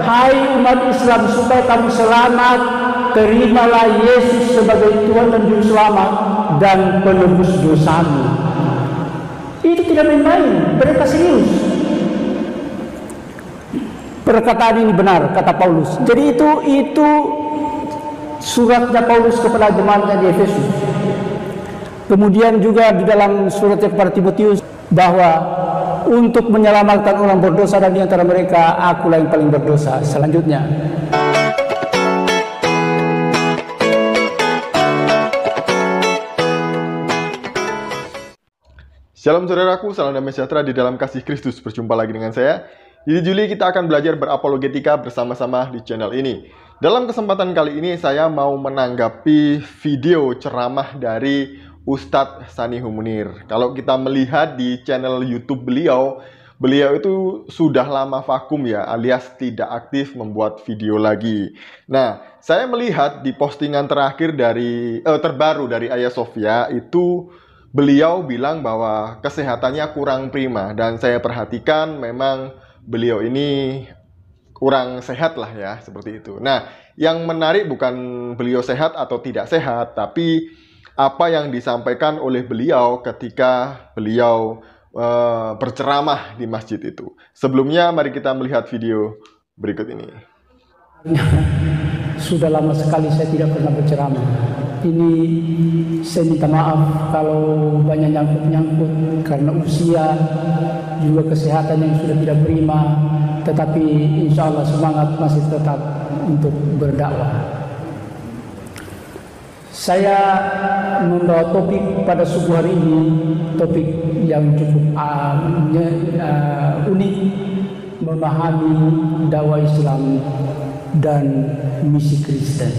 hai umat Islam, supaya kamu selamat, terimalah Yesus sebagai Tuhan dan Juru Selamat dan penebus dosamu. Itu tidak main-main, mereka serius. Perkataan ini benar, kata Paulus. Jadi itu suratnya Paulus kepada jemaatnya di Efesus. Kemudian juga di dalam suratnya kepada Timotius, bahwa untuk menyelamatkan orang berdosa dan di antara mereka akulah yang paling berdosa. Selanjutnya, Shalom saudaraku, salam damai sejahtera di dalam kasih Kristus. Berjumpa lagi dengan saya. Di Juli kita akan belajar berapologetika bersama-sama di channel ini. Dalam kesempatan kali ini saya mau menanggapi video ceramah dari Ustadz Sanihu Munir. Kalau kita melihat di channel YouTube beliau itu sudah lama vakum ya, alias tidak aktif membuat video lagi. Nah, saya melihat di postingan terakhir terbaru dari Ayah Sofia itu beliau bilang bahwa kesehatannya kurang prima, dan saya perhatikan memang beliau ini kurang sehat lah ya, seperti itu. Nah, yang menarik bukan beliau sehat atau tidak sehat, tapi apa yang disampaikan oleh beliau ketika beliau berceramah di masjid itu. Sebelumnya mari kita melihat video berikut ini. Sudah lama sekali saya tidak pernah berceramah. Ini saya minta maaf kalau banyak nyangkut-nyangkut karena usia, juga kesehatan yang sudah tidak prima. Tetapi insya Allah semangat masih tetap untuk berdakwah. Saya membawa topik pada subuh hari ini, topik yang cukup unik, memahami dakwah Islam dan misi Kristen.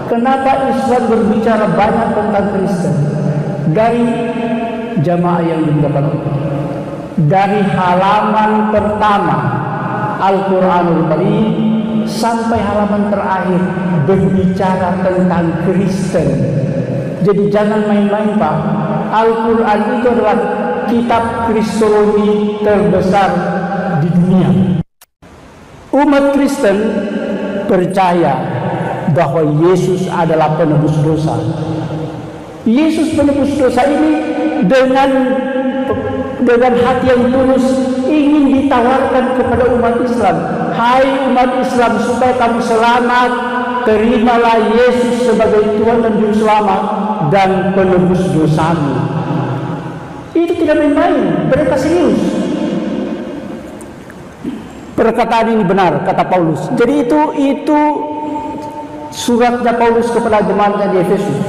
Kenapa Islam berbicara banyak tentang Kristen? Dari jamaah yang dimuliakan Allah, dari halaman pertama Al-Quranul Karim sampai halaman terakhir berbicara tentang Kristen. Jadi jangan main-main Pak. Al-Quran itu adalah kitab kristologi terbesar di dunia. Umat Kristen percaya bahwa Yesus adalah penebus dosa. Yesus penebus dosa ini dengan hati yang tulus ingin ditawarkan kepada umat Islam. Hai umat Islam, supaya kamu selamat, terimalah Yesus sebagai Tuhan dan Juru Selamat dan penebus dosamu. Itu tidak main-main, mereka serius. Perkataan ini benar, kata Paulus. Jadi itu suratnya Paulus kepada jemaatnya di Efesus.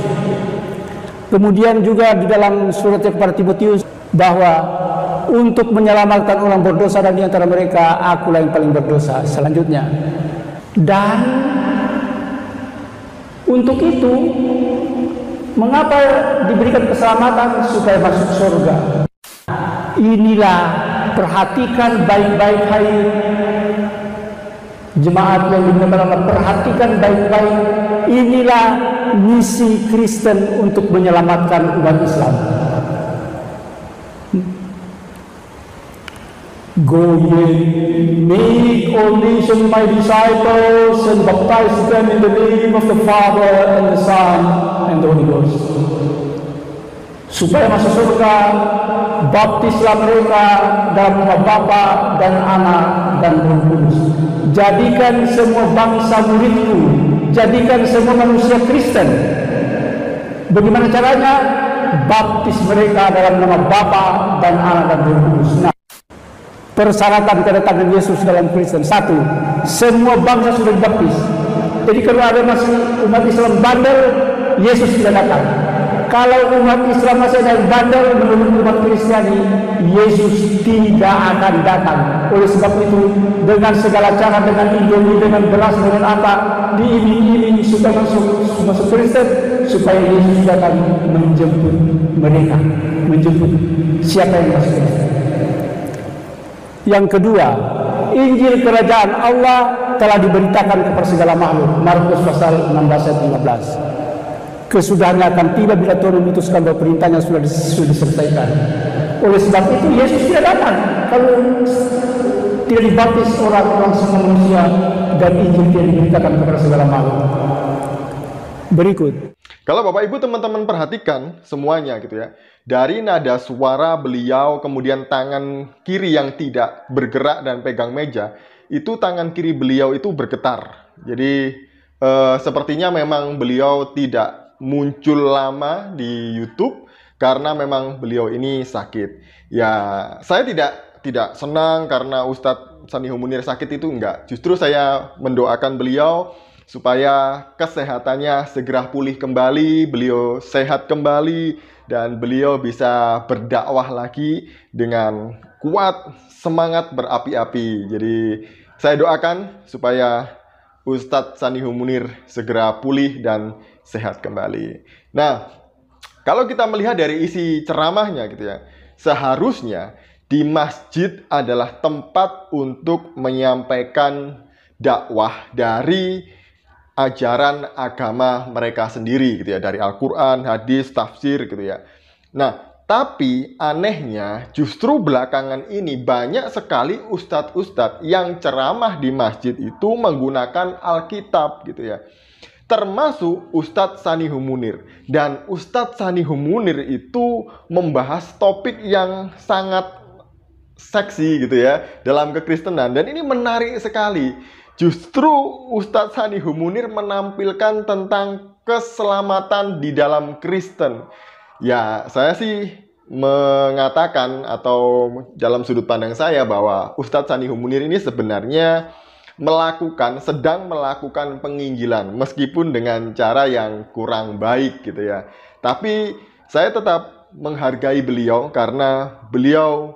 Kemudian juga di dalam suratnya kepada Timotius, bahwa untuk menyelamatkan orang berdosa dan di antara mereka akulah yang paling berdosa. Selanjutnya, dan untuk itu mengapa diberikan keselamatan? Supaya masuk surga. Inilah, perhatikan baik-baik hai jemaat yang dimuliakan Allah, perhatikan baik-baik. Inilah misi Kristen untuk menyelamatkan umat Islam. Go ye, make all nations my disciples and baptize them in the name of the Father and the Son and the Holy Ghost. Supaya masuk surga, baptislah mereka dalam nama Bapa dan Anak dan Roh Kudus. Jadikan semua bangsa muridku, jadikan semua manusia Kristen. Bagaimana caranya? Baptis mereka dalam nama Bapa dan Anak dan Roh Kudus. Nah, persyaratan kedatangan Yesus dalam Kristen: satu, semua bangsa sudah dibaptis. Jadi kalau ada masih umat Islam bandel, Yesus tidak datang. Kalau umat Islam masih ada yang bandel menurut umat Kristiani, Yesus tidak akan datang. Oleh sebab itu, dengan segala cara, dengan indomie, dengan beras, dengan apa, diiming-iming supaya masuk Kristen, supaya Yesus datang menjemput mereka, menjemput siapa yang masuk Kristen. Yang kedua, Injil Kerajaan Allah telah diberitakan kepada segala makhluk. Markus pasal 16 ayat 15. Kesudahannya akan tiba bila Tuhan memutuskan bahwa perintahnya sudah diselesaikan. Oleh sebab itu Yesus tidak datang. Kalau tidak dibaptis orang-orang semua manusia, dan Injil tidak diberitakan kepada segala makhluk. Berikut. Kalau Bapak Ibu teman-teman perhatikan semuanya gitu ya, dari nada suara beliau, kemudian tangan kiri yang tidak bergerak dan pegang meja, itu tangan kiri beliau itu bergetar. Jadi sepertinya memang beliau tidak muncul lama di YouTube karena memang beliau ini sakit. Ya, saya tidak senang karena Ustadz Saniho Munir sakit itu enggak. Justru saya mendoakan beliau supaya kesehatannya segera pulih kembali, beliau sehat kembali, dan beliau bisa berdakwah lagi dengan kuat, semangat berapi-api. Jadi saya doakan supaya Ustadz Saniho Munir segera pulih dan sehat kembali. Nah, kalau kita melihat dari isi ceramahnya gitu ya, seharusnya di masjid adalah tempat untuk menyampaikan dakwah dari ajaran agama mereka sendiri gitu ya, dari Al-Quran, hadis, tafsir gitu ya. Nah, tapi anehnya justru belakangan ini banyak sekali ustadz-ustadz yang ceramah di masjid itu menggunakan Alkitab gitu ya. Termasuk Ustadz Saniho Munir. Dan Ustadz Saniho Munir itu membahas topik yang sangat seksi gitu ya dalam kekristenan. Dan ini menarik sekali. Justru Ustadz Saniho Munir menampilkan tentang keselamatan di dalam Kristen. Ya, saya sih mengatakan atau dalam sudut pandang saya bahwa Ustadz Saniho Munir ini sebenarnya sedang melakukan penginjilan meskipun dengan cara yang kurang baik gitu ya. Tapi saya tetap menghargai beliau karena beliau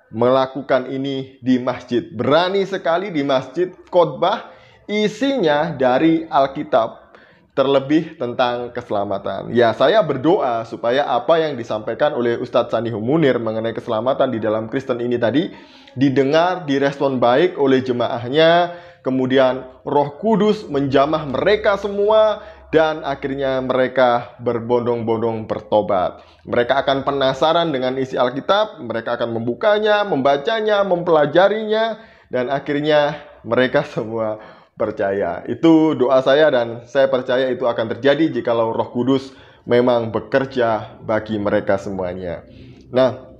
melakukan ini di masjid. Berani sekali di masjid, khotbah isinya dari Alkitab, terlebih tentang keselamatan. Ya, saya berdoa supaya apa yang disampaikan oleh Ustadz Saniho Munir mengenai keselamatan di dalam Kristen ini tadi didengar, direspon baik oleh jemaahnya, kemudian Roh Kudus menjamah mereka semua, dan akhirnya mereka berbondong-bondong bertobat. Mereka akan penasaran dengan isi Alkitab, mereka akan membukanya, membacanya, mempelajarinya, dan akhirnya mereka semua percaya. Itu doa saya dan saya percaya itu akan terjadi jikalau Roh Kudus memang bekerja bagi mereka semuanya. Nah,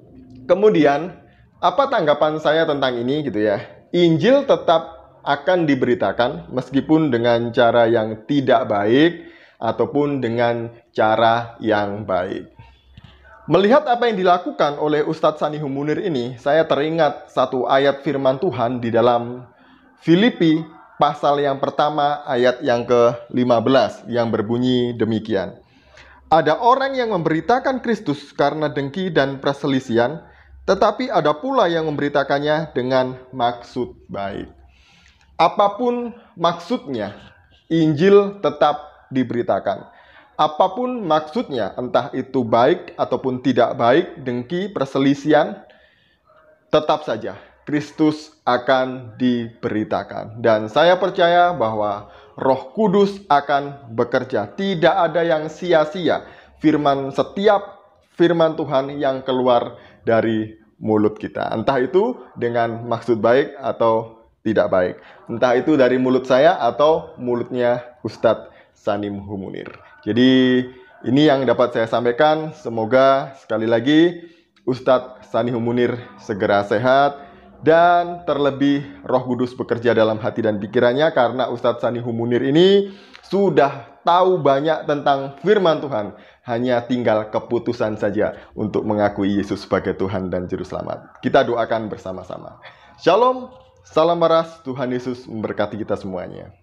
kemudian apa tanggapan saya tentang ini gitu ya? Injil tetap akan diberitakan meskipun dengan cara yang tidak baik ataupun dengan cara yang baik. Melihat apa yang dilakukan oleh Ustadz Saniho Munir ini, saya teringat satu ayat firman Tuhan di dalam Filipi pasal yang pertama ayat yang ke-15 yang berbunyi demikian. Ada orang yang memberitakan Kristus karena dengki dan perselisihan, tetapi ada pula yang memberitakannya dengan maksud baik. Apapun maksudnya, Injil tetap diberitakan. Apapun maksudnya, entah itu baik ataupun tidak baik, dengki, perselisihan, tetap saja Kristus akan diberitakan. Dan saya percaya bahwa Roh Kudus akan bekerja. Tidak ada yang sia-sia. Setiap firman Tuhan yang keluar dari mulut kita. Entah itu dengan maksud baik atau tidak baik. Entah itu dari mulut saya atau mulutnya Ustadz Saniho Munir. Jadi ini yang dapat saya sampaikan. Semoga sekali lagi Ustadz Saniho Munir segera sehat. Dan terlebih Roh Kudus bekerja dalam hati dan pikirannya. Karena Ustadz Saniho Munir ini sudah tahu banyak tentang firman Tuhan. Hanya tinggal keputusan saja untuk mengakui Yesus sebagai Tuhan dan Juru Selamat. Kita doakan bersama-sama. Shalom. Salam waras, Tuhan Yesus memberkati kita semuanya.